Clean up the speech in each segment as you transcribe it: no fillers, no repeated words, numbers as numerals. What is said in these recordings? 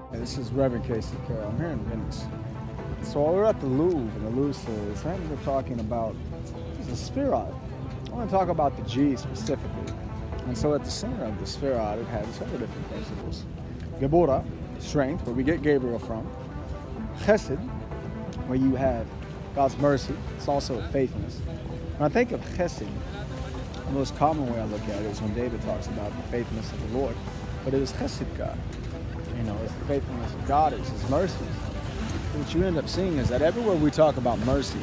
Hey, this is Reverend Casey Carroll. I'm here in Venice. So while we're at the Louvre, and the Louvre series, we're talking about the spherod. I want to talk about the G specifically. And so at the center of the spherod, it has several different principles. Geburah, strength, where we get Gabriel from. Chesed, where you have God's mercy. It's also faithfulness. When I think of Chesed, the most common way I look at it is when David talks about the faithfulness of the Lord. But it is Chesed God. It's the faithfulness of God, it's His mercies. What you end up seeing is that everywhere we talk about mercy,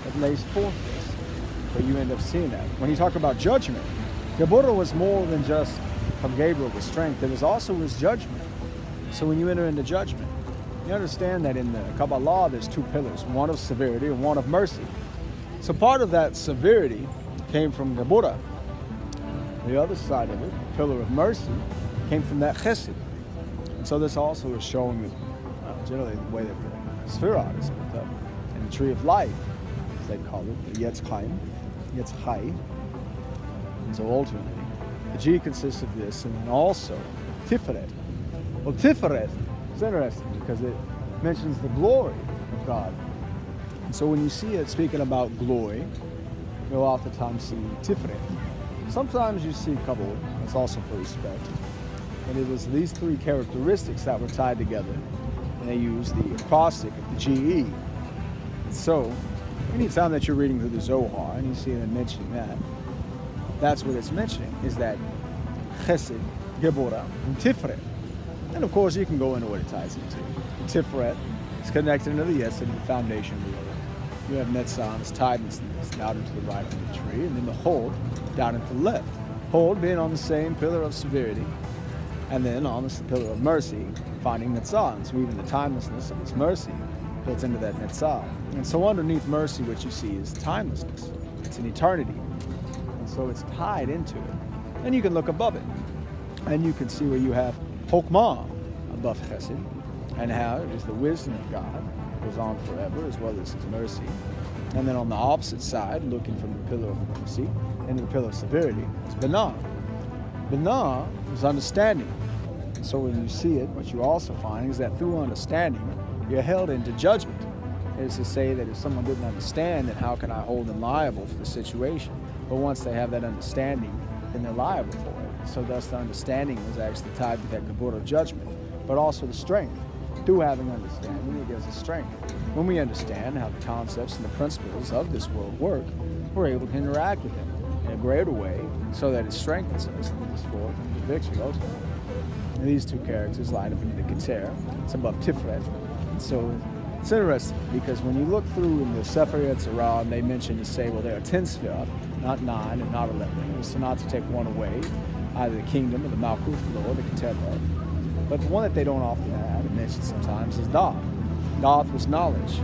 it lays forth this. But you end up seeing that. When you talk about judgment, Geburah was more than just from Gabriel with strength, it was also His judgment. So when you enter into judgment, you understand that in the Kabbalah there's two pillars, one of severity and one of mercy. So part of that severity came from Geburah. The other side of it, the pillar of mercy, came from that chesed. And so this also is showing that generally the way that the spherod is built up. And the tree of life, as they call it, the Yetz Chaim, Yetz Chai. And so ultimately, the G consists of this, and then also Tiferet. Well, Tiferet is interesting because it mentions the glory of God. And so when you see it speaking about glory, you'll oftentimes see Tiferet. Sometimes you see Kabod, that's also for respect. And it was these three characteristics that were tied together. And they use the acrostic of the GE. And so, anytime that you're reading through the Zohar and you see them mentioning that, that's what it's mentioning, is that Chesed, Geburah, and Tiferet. And of course, you can go into what it ties into. Tiferet is connected into the Yesod, the foundation of the order. You have Netzah, it's tied down into the right of the tree, and then the Hod down into the left. Hod being on the same pillar of severity, and then on the pillar of mercy, finding Netzah. And so even the timelessness of His mercy built into that Netzah. And so underneath mercy, what you see is timelessness. It's an eternity. And so it's tied into it. And you can look above it. And you can see where you have Chokmah above Chesed, and how it is the wisdom of God goes on forever, as well as His mercy. And then on the opposite side, looking from the pillar of mercy into the pillar of severity, is Binah. Binah is understanding. And so when you see it, what you also find is that through understanding, you're held into judgment. It is to say that if someone didn't understand, then how can I hold them liable for the situation? But once they have that understanding, then they're liable for it. So thus the understanding is actually tied to that Geburah judgment, but also the strength. Through having understanding, it gives us strength. When we understand how the concepts and the principles of this world work, we're able to interact with them in a greater way so that it strengthens us and leads us forth into victory ultimately. And these two characters line up into the Keter. It's above Tiferet. So it's interesting because when you look through in the Sefer Yetzirah, they mention to say, well, there are 10 Sefirot, not 9 and not 11. So not to take one away, either the kingdom or the Malkuth below, the Keter above. But the one that they don't often add and mention sometimes is Doth. Doth was knowledge.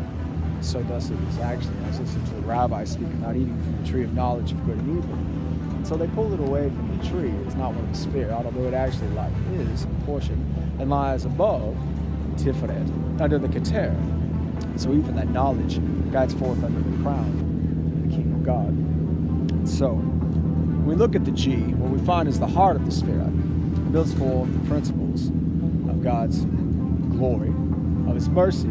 So thus it is actually, I was listening to a rabbi speak about eating from the tree of knowledge of good and evil. And so they pulled it away from the tree. It's not one of the sphere, although it actually is a portion and lies above Tiferet, under the Keter. So even that knowledge guides forth under the crown, the King of God. And so when we look at the G, what we find is the heart of the sphere. It builds forth the principles of God's glory, of His mercy,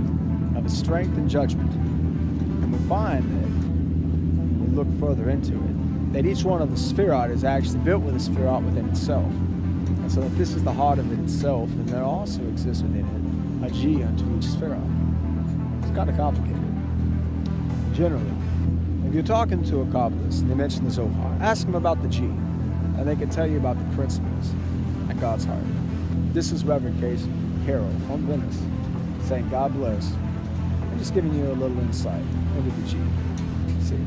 of His strength and judgment. And we find that when we look further into it, that each one of the spherot is actually built with a spherot within itself. And so that this is the heart of it itself, and there also exists within it a G unto each spherot. It's kind of complicated. Generally, if you're talking to a Kabbalist and they mention the Zohar, ask them about the G, and they can tell you about the principles at God's heart. This is Reverend Casey Carroll from Venice, saying God bless, and just giving you a little insight into the G. See you.